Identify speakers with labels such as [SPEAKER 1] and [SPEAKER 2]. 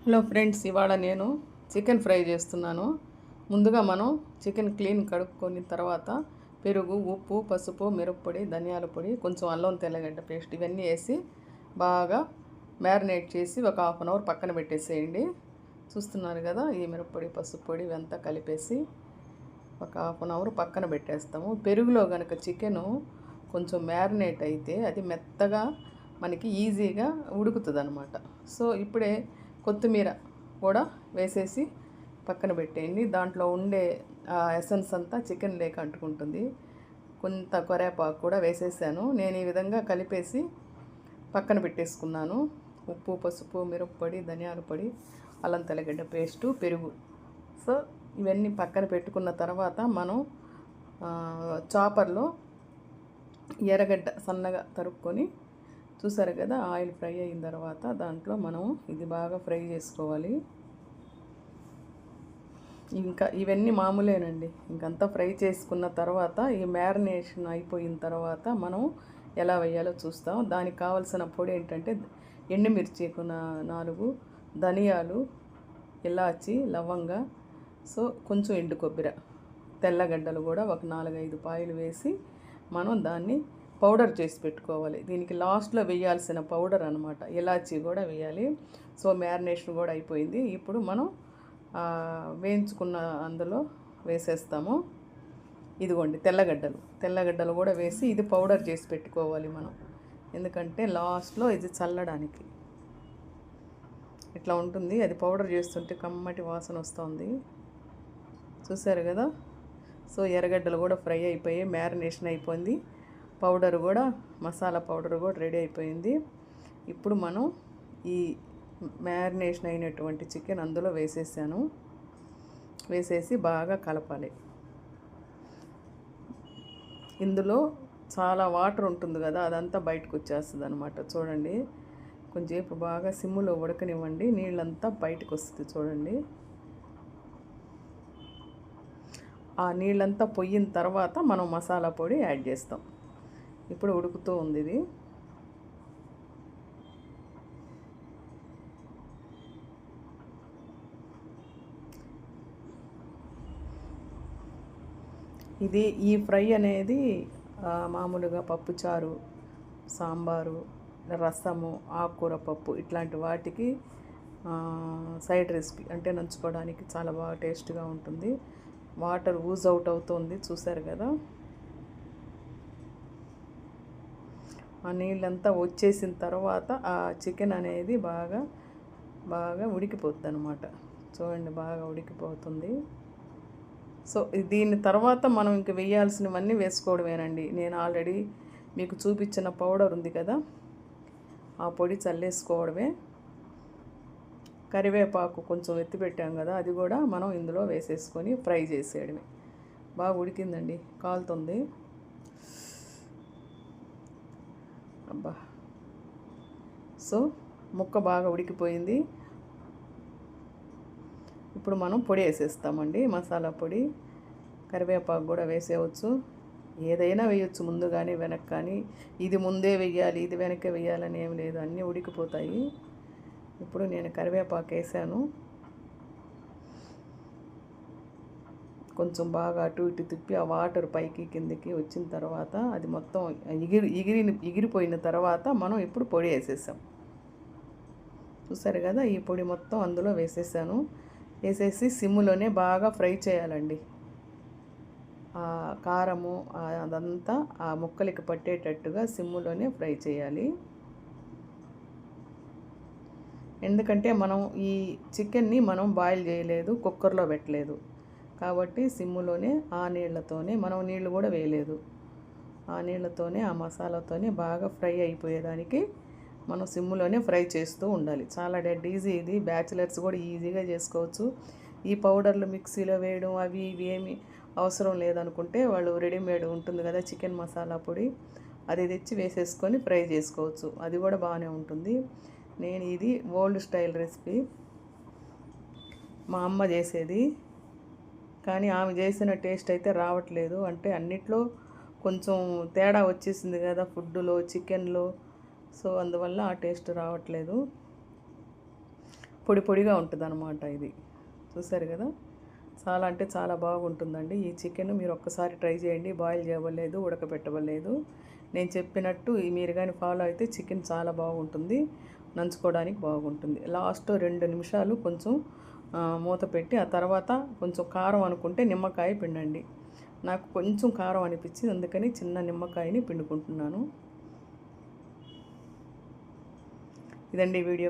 [SPEAKER 1] Hello friends, ఇవాళ నేను chicken fry చేస్తున్నాను. ముందుగా మనం చికెన్ క్లీన్ కడుక్కొని తర్వాత పెరుగు, ఉప్పు, పసుపు, మిరప్పొడి, ధనియాల పొడి, కొంచెం అల్లం తెల్లగడ్డ పేస్ట్ ఇవన్నీ వేసి బాగా మ్యారినేట్ చేసి ఒక హాఫ్ అన్ అవర్ పక్కన పెట్టేసేయండి. చూస్తున్నారు కదా, ఈ మిరప్పొడి, పసుపు పొడి ఇవంతా కలిపేసి ఒక హాఫ్ అన్ అవర్ పక్కన పెట్టేస్తాము. పెరుగులో కనుక చికెను కొంచెం మ్యారినేట్ అయితే అది మెత్తగా మనకి ఈజీగా ఉడుకుతుంది అనమాట. సో ఇప్పుడే కొత్తిమీర కూడా వేసేసి పక్కన పెట్టేయండి. దాంట్లో ఉండే ఎసెన్స్ అంతా చికెన్ లేక అంటుకుంటుంది. కొంత కరివేపాకు కూడా వేసేసాను. నేను ఈ విధంగా కలిపేసి పక్కన పెట్టేసుకున్నాను. ఉప్పు, పసుపు, మిరప్పొడి, ధనియాల పొడి, అల్లం తెల్లగడ్డ పేస్టు, పెరుగు. సో ఇవన్నీ పక్కన పెట్టుకున్న తర్వాత మనం చాపర్లో ఎర్రగడ్డ సన్నగా తరుక్కొని, చూసారు కదా, ఆయిల్ ఫ్రై అయిన తర్వాత దాంట్లో మనం ఇది బాగా ఫ్రై చేసుకోవాలి. ఇంకా ఇవన్నీ మామూలేనండి. ఇంకంతా ఫ్రై చేసుకున్న తర్వాత ఈ మ్యారినేషన్ అయిపోయిన తర్వాత మనం ఎలా వేయాలో చూస్తాం. దానికి కావాల్సిన పొడి ఏంటంటే ఎండుమిర్చి 4, ధనియాలు, ఇలాచి, లవంగ, సో కొంచెం ఎండు కొబ్బరి, తెల్లగడ్డలు కూడా ఒక 4-5 పాయలు వేసి మనం దాన్ని పౌడర్ చేసి పెట్టుకోవాలి. దీనికి లాస్ట్లో వేయాల్సిన పౌడర్ అనమాట. ఇలాచీ కూడా వేయాలి. సో మ్యారినేషన్ కూడా అయిపోయింది. ఇప్పుడు మనం వేయించుకున్న అందులో వేసేస్తాము. ఇదిగోండి తెల్లగడ్డలు కూడా వేసి ఇది పౌడర్ చేసి పెట్టుకోవాలి మనం. ఎందుకంటే లాస్ట్లో ఇది చల్లడానికి ఇట్లా ఉంటుంది. అది పౌడర్ చేస్తుంటే కమ్మటి వాసన వస్తుంది. చూసారు కదా. సో ఎర్రగడ్డలు కూడా ఫ్రై అయిపోయి మ్యారినేషన్ అయిపోయింది. పౌడర్ కూడా, మసాలా పౌడర్ కూడా రెడీ అయిపోయింది. ఇప్పుడు మనం ఈ మ్యారినేషన్ అయినటువంటి చికెన్ అందులో వేసేసి బాగా కలపాలి. ఇందులో చాలా వాటర్ ఉంటుంది కదా, అదంతా బయటకు వచ్చేస్తుంది అనమాట. చూడండి, కొంచెంసేపు బాగా సిమ్ములో ఉడకనివ్వండి. నీళ్ళంతా బయటకు వస్తుంది చూడండి. ఆ నీళ్ళంతా పొయ్యిన తర్వాత మనం మసాలా పొడి యాడ్ చేస్తాం. ఇప్పుడు ఉడుకుతూ ఉంది ఇది. ఈ ఫ్రై అనేది మామూలుగా పప్పుచారు, సాంబారు, రసము, ఆకుకూర పప్పు ఇట్లాంటి వాటికి సైడ్ రెసిపీ అంటే నంచుకోవడానికి చాలా బాగా టేస్ట్గా ఉంటుంది. వాటర్ ఊజ్ అవుట్ అవుతుంది, చూసారు కదా. ఆ నీళ్ళంతా వచ్చేసిన తర్వాత ఆ చికెన్ అనేది బాగా ఉడికిపోతుంది అనమాట. చూడండి, బాగా ఉడికిపోతుంది. సో దీని తర్వాత మనం ఇంక వేయాల్సినవన్నీ వేసుకోవడమేనండి. నేను ఆల్రెడీ మీకు చూపించిన పౌడర్ ఉంది కదా, ఆ పొడి చల్లేసుకోవడమే. కరివేపాకు కొంచెం ఎత్తిపెట్టాం కదా, అది కూడా మనం ఇందులో వేసేసుకొని ఫ్రై చేసేయడమే. బాగా ఉడికిందండి, కాలుతుంది. అబ్బా, సో ముక్క బాగా ఉడికిపోయింది. ఇప్పుడు మనం పొడి వేసేస్తామండి. మసాలా పొడి, కరివేపాకు కూడా వేసేయవచ్చు. ఏదైనా వేయచ్చు, ముందు కానీ వెనక్కి కానీ. ఇది ముందే వేయాలి, ఇది వెనక్కి వేయాలని ఏం లేదు, అన్నీ ఉడికిపోతాయి. ఇప్పుడు నేను కరివేపాకు వేసాను. కొంచెం బాగా అటు ఇటు తిప్పి ఆ వాటర్ పైకి కిందకి వచ్చిన తర్వాత అది మొత్తం ఎగిరిపోయిన తర్వాత మనం ఇప్పుడు పొడి వేసేసాం. చూసారు కదా, ఈ పొడి మొత్తం అందులో వేసేసి సిమ్ములోనే బాగా ఫ్రై చేయాలండి. ఆ కారము అదంతా ఆ ముక్కలకి పట్టేటట్టుగా సిమ్ములోనే ఫ్రై చేయాలి. ఎందుకంటే మనం ఈ చికెన్ని మనం బాయిల్ చేయలేదు, కుక్కర్లో పెట్టలేదు కాబట్టి సిమ్ములోనే ఆ నీళ్ళతోనే, మనం నీళ్ళు కూడా వేయలేదు, ఆ నీళ్ళతోనే ఆ మసాలాతోనే బాగా ఫ్రై అయిపోయేదానికి మనం సిమ్ములోనే ఫ్రై చేస్తూ ఉండాలి. చాలా డెడ్ ఈజీ ఇది. బ్యాచిలర్స్ కూడా ఈజీగా చేసుకోవచ్చు. ఈ పౌడర్లు మిక్సీలో వేయడం అవి ఇవి ఏమి అవసరం లేదనుకుంటే వాళ్ళు రెడీమేడ్ ఉంటుంది కదా చికెన్ మసాలా పొడి, అది తెచ్చి వేసేసుకొని ఫ్రై చేసుకోవచ్చు. అది కూడా బాగానే ఉంటుంది. నేను ఇది ఓల్డ్ స్టైల్ రెసిపీ, మా అమ్మ చేసేది. కానీ ఆమె చేసిన టేస్ట్ అయితే రావట్లేదు. అంటే అన్నిట్లో కొంచెం తేడా వచ్చేసింది కదా, ఫుడ్లో, చికెన్లో. సో అందువల్ల ఆ టేస్ట్ రావట్లేదు. పొడి పొడిగా ఉంటుంది అన్నమాట. ఇది చూసారు కదా, చాలా అంటే చాలా బాగుంటుందండి ఈ చికెన్. మీరు ఒక్కసారి ట్రై చేయండి. బాయిల్ చేయవలేదు, ఉడకబెట్టవలేదు. నేను చెప్పినట్టు మీరు కానీ ఫాలో అయితే చికెన్ చాలా బాగుంటుంది, నంచుకోవడానికి బాగుంటుంది. లాస్ట్ 2 నిమిషాలు కొంచెం మూత పెట్టి ఆ తర్వాత కొంచెం కారం అనుకుంటే నిమ్మకాయ పిండండి. నాకు కొంచెం కారం అనిపించింది, అందుకని చిన్న నిమ్మకాయని పిండుకుంటున్నాను. ఇదండి వీడియో.